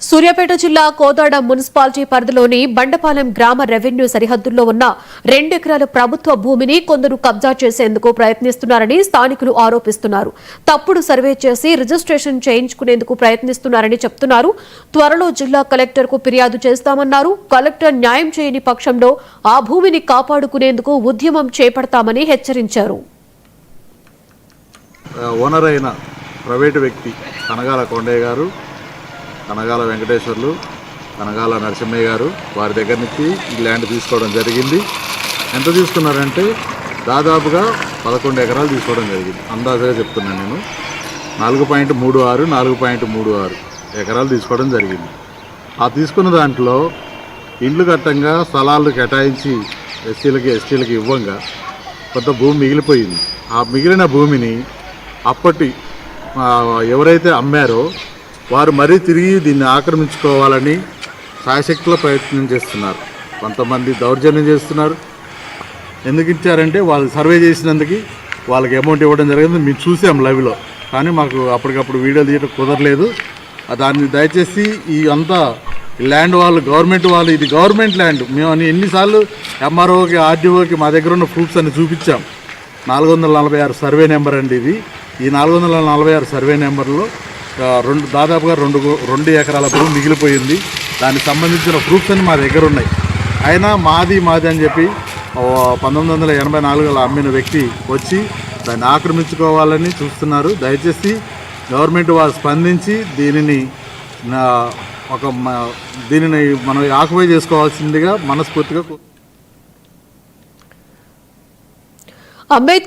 సూర్యాపేట జిల్లా కోదాడ మున్సిపాలిటీ పరిధిలోని బండపాలెం గ్రామ రెవెన్యూ సరిహద్దుల్లో ఉన్న 2 ఎకరాల ప్రభుత్వ భూమిని కొందరు కబ్జా చేసేందుకు ప్రయత్నిస్తున్నారని స్థానికులు ఆరోపిస్తున్నారు. తప్పుడు సర్వే చేసి రిజిస్ట్రేషన్ చేయించుకునేందుకు ప్రయత్నిస్తున్నారని చెప్తున్నారు. త్వరలో జిల్లా కలెక్టర్కు ఫిర్యాదు చేస్తామన్నారు. కలెక్టర్ న్యాయం చేయని పక్షంలో ఆ భూమిని కాపాడుకునేందుకు ఉద్యమం చేపడతామని హెచ్చరించారు. ఓనర్ అయిన ప్రైవేటు వ్యక్తి కనగాల కొండయ్య గారు, కనగాల వెంకటేశ్వర్లు, కనగాల నరసింహయ్య గారు వారి దగ్గర నుంచి ఈ ల్యాండ్ తీసుకోవడం జరిగింది. ఎంత తీసుకున్నారంటే దాదాపుగా 11 ఎకరాలు తీసుకోవడం జరిగింది. అందాజగా చెప్తున్నాను నేను. 4.36 ఎకరాలు తీసుకోవడం జరిగింది. ఆ తీసుకున్న దాంట్లో ఇండ్లు కట్టంగా స్థలాలు కేటాయించి ఎస్సీలకి ఎస్టీలకి ఇవ్వంగా కొంత భూమి మిగిలిపోయింది. ఆ మిగిలిన భూమిని అప్పటి ఎవరైతే అమ్మారో వారు మరీ తిరిగి దీన్ని ఆక్రమించుకోవాలని శాయశక్తిలో ప్రయత్నం చేస్తున్నారు. కొంతమంది దౌర్జన్యం చేస్తున్నారు. ఎందుకు ఇచ్చారంటే వాళ్ళు సర్వే చేసినందుకు వాళ్ళకి అమౌంట్ ఇవ్వడం జరిగింది. మేము చూసాం లైవ్లో, కానీ మాకు అప్పటికప్పుడు వీడియోలు తీయడం కుదరలేదు. దాన్ని దయచేసి ఈ అంతా ల్యాండ్ వాళ్ళు గవర్నమెంట్ వాళ్ళు, ఇది గవర్నమెంట్ ల్యాండ్. మేము ఎన్నిసార్లు ఎంఆర్ఓకి ఆర్డీఓకి మా దగ్గర ఉన్న ప్రూఫ్స్ అన్ని చూపించాం. 446 సర్వే నెంబర్ అండి ఇది. ఈ 446 సర్వే నెంబర్లో దాదాపుగా 2 ఎకరాల భూమి మిగిలిపోయింది. దానికి సంబంధించిన ప్రూఫ్స్ అన్ని మా దగ్గర ఉన్నాయి. అయినా మాది అని చెప్పి 1984లో అమ్మిన వ్యక్తి వచ్చి దాన్ని ఆక్రమించుకోవాలని చూస్తున్నారు. దయచేసి గవర్నమెంట్ వారు స్పందించి దీనిని మనం ఆక్యుపై చేసుకోవాల్సిందిగా మనస్ఫూర్తిగా అంబేద్కర్